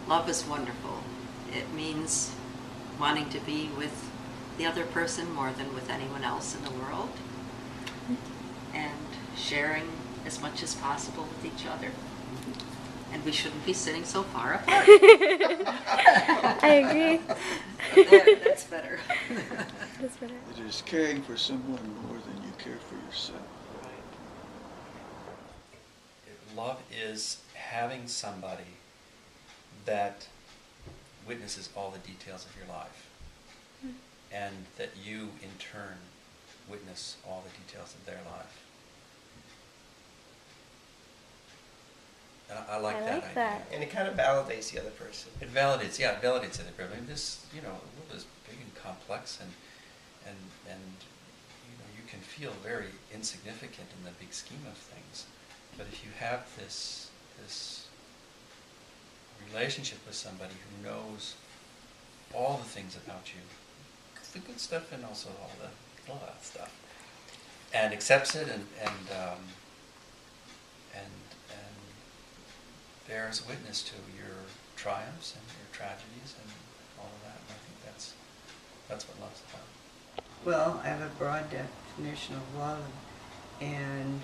Love is wonderful. It means wanting to be with the other person more than with anyone else in the world, and sharing as much as possible with each other. And we shouldn't be sitting so far apart. I agree. That's better. That's better. It is caring for someone more than you care for yourself. Love is having somebody that witnesses all the details of your life, and that you in turn witness all the details of their life. And I like that idea. that. And it kind of validates the other person. It validates the other person. I mean, this, the world is big and complex, and you can feel very insignificant in the big scheme of things. But if you have this relationship with somebody who knows all the things about you, the good stuff and also all the bad stuff, and accepts it and bears witness to your triumphs and your tragedies and all of that, and I think that's what love's about. Well, I have a broad definition of love, and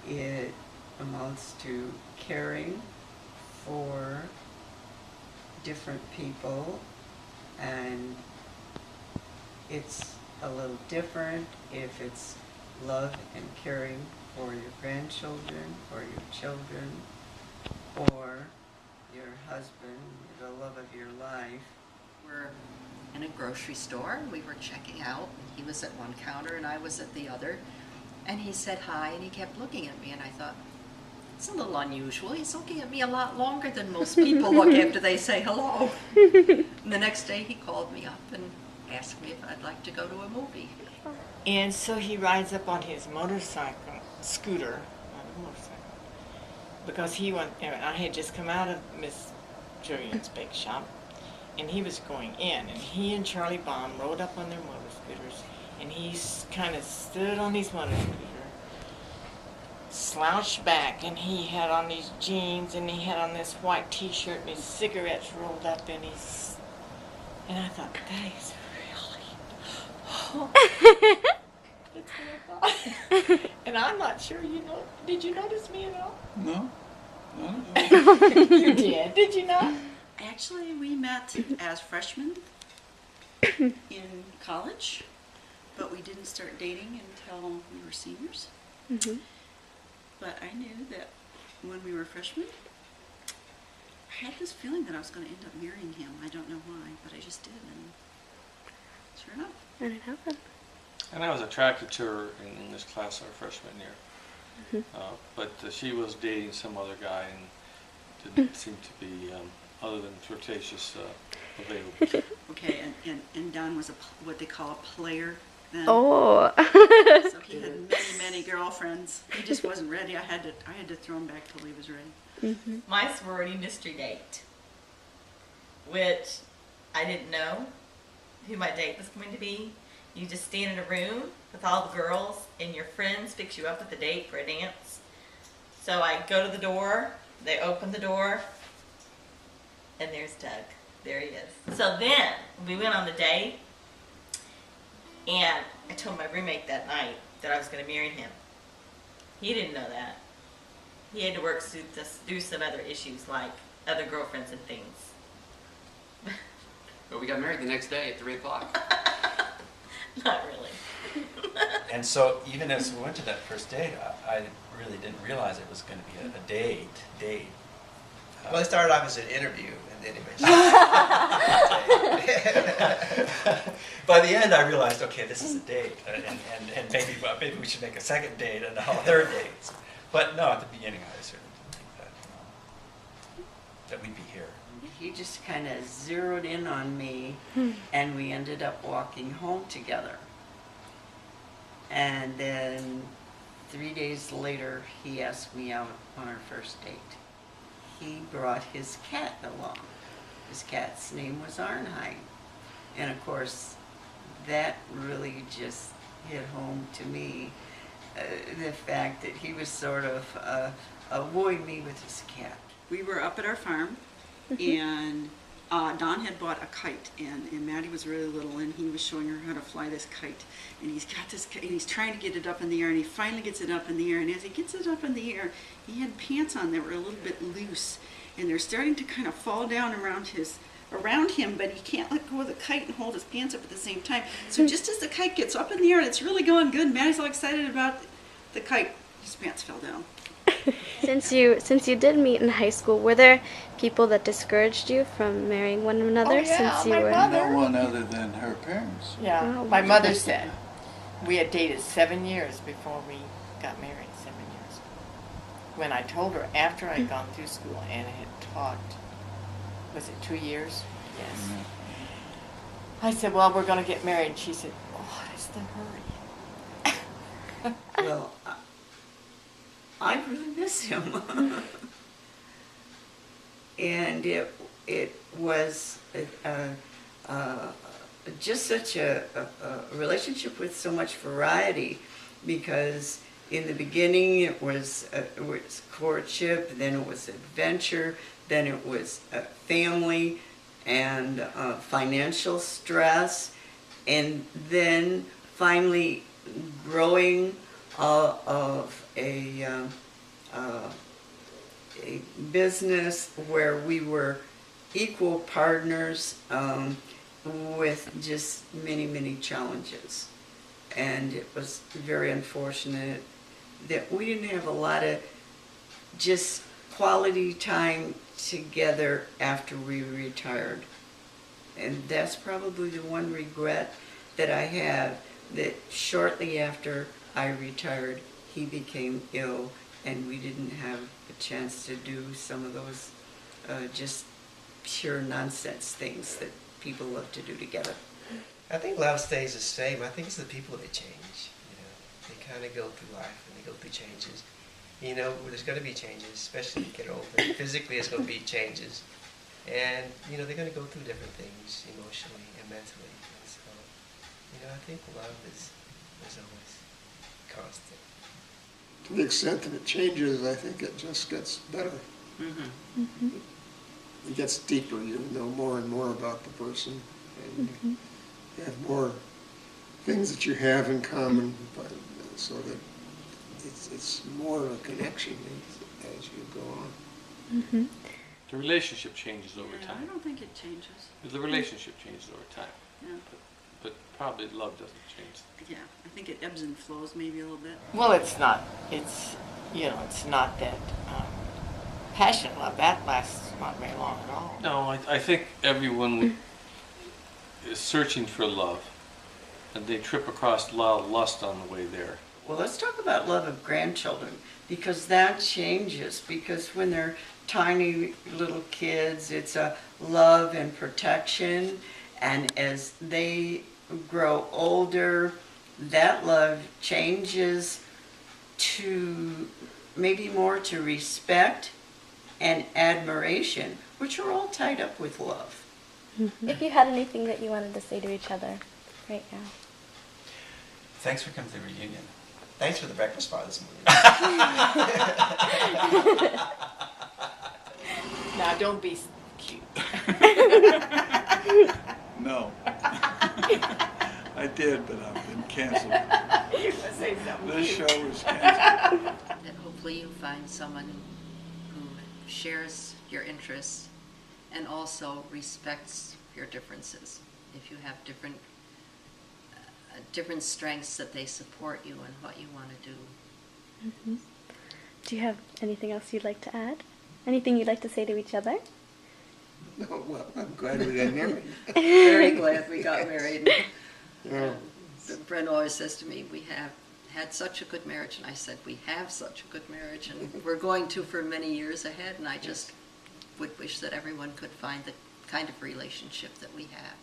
it amounts to caring for different people, and it's a little different if it's love and caring for your grandchildren, or your children, or your husband, the love of your life. We're in a grocery store, and we were checking out, and he was at one counter and I was at the other, and he said hi, and he kept looking at me, and I thought, it's a little unusual. He's looking at me a lot longer than most people look after they say hello. And the next day he called me up and asked me if I'd like to go to a movie. And so he rides up on his scooter, not a motorcycle, because he went, I had just come out of Miss Julian's bake shop, and he was going in, and he and Charlie Baum rode up on their motor scooters, and he kind of stood on his motor scooter, slouched back, and he had on these jeans, and he had on this white t-shirt, and his cigarettes rolled up, and and I thought, that is really, that's what I thought. And I'm not sure, did you notice me at all? No? Not at all. You did you not? Actually, we met as freshmen in college, but we didn't start dating until we were seniors. Mm-hmm. But I knew that when we were freshmen, I had this feeling that I was going to end up marrying him. I don't know why, but I just did, and sure enough. And it happened. And I was attracted to her in English class our freshman year. Mm-hmm. But she was dating some other guy and didn't seem to be, other than flirtatious, available. Okay, and Don was what they call a player then. Oh. So he had many girlfriends. He just wasn't ready. I had to throw him back till he was ready. Mm-hmm. My sorority mystery date, which I didn't know who my date was going to be. You just stand in a room with all the girls, and your friends fix you up with a date for a dance. So I go to the door, they open the door, and there's Doug. There he is. So then we went on the date, and I told my roommate that night that I was going to marry him. He didn't know that. He had to work through some other issues like other girlfriends and things. But we got married the next day at 3 o'clock. Not really. And so even as we went to that first date, I really didn't realize it was going to be a date. Well, it started off as an interview, and then By the end, I realized, okay, this is a date, and maybe we should make a second date and a third date. But no, at the beginning, I certainly didn't think that we'd be here. He just kind of zeroed in on me, and we ended up walking home together. And then 3 days later, he asked me out on our first date. He brought his cat along. His cat's name was Arnheim. And of course, that really just hit home to me, the fact that he was sort of wooing me with his cat. We were up at our farm, and Don had bought a kite, and Maddie was really little, and he was showing her how to fly this kite. And he's got this kite, and he's trying to get it up in the air, and he finally gets it up in the air. And as he gets it up in the air, he had pants on that were a little bit loose, and they're starting to kind of fall down around him, but he can't let go of the kite and hold his pants up at the same time. So just as the kite gets up in the air and it's really going good, Maddie's all excited about the kite, his pants fell down. Since you did meet in high school, were there people that discouraged you from marrying one another? Oh, yeah, since you my were mother. No one other than her parents. Yeah, Oh, my wow. mother said we had dated 7 years before we got married. 7 years. When I told her after I'd gone through school and had taught, was it 2 years? Yes. I said, well, we're going to get married. And she said, what is the hurry? Well, I really miss him. And it was just such a relationship with so much variety, because in the beginning it was courtship, then it was adventure, then it was family and financial stress, and then finally growing of a business where we were equal partners with just many, many challenges. And it was very unfortunate that we didn't have a lot of just quality time together after we retired. And that's probably the one regret that I have, that shortly after I retired, he became ill, and we didn't have a chance to do some of those just pure nonsense things that people love to do together. I think love stays the same. I think it's the people that change. You know, they kind of go through life and they go through changes. You know, there's going to be changes, especially as you get older. Physically, there's going to be changes, and you know they're going to go through different things emotionally and mentally. And so, you know, I think love is always constant. To the extent that it changes, I think it just gets better. Mm-hmm. It gets deeper. You know more and more about the person, and you have more things that you have in common, but, so that it's more a connection as you go on. The relationship changes over Yeah, I time. don't think it changes. The relationship changes over time, Yeah, but probably love doesn't change. yeah. I think it ebbs and flows maybe a little bit. Well, it's not that passionate love. That lasts not very long at all. No, I think everyone is searching for love, and they trip across a lot of lust on the way there. Well, let's talk about love of grandchildren, because that changes. Because when they're tiny little kids, it's a love and protection, and as they grow older, that love changes to maybe more to respect and admiration, which are all tied up with love. If you had anything that you wanted to say to each other right now. Thanks for coming to the reunion. Thanks for the breakfast bar this morning. Now, don't be cute. No. I did, but I've been canceled. You must say something This cute. show was canceled. That hopefully you find someone who shares your interests and also respects your differences. If you have different strengths, that they support you in what you want to do. Do you have anything else you'd like to add? Anything you'd like to say to each other? No, well, I'm glad we got married. Very glad we got married. Yeah. Brent always says to me, we have had such a good marriage, and I said, we have such a good marriage, and we're going to for many years ahead, and I just would wish that everyone could find the kind of relationship that we have.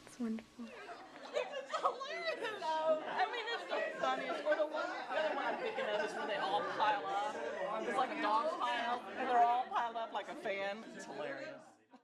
It's wonderful. I mean, it's the funniest. Or the other one I'm thinking of is when they all pile up. It's like a dog pile, and they're all piled up like a fan. It's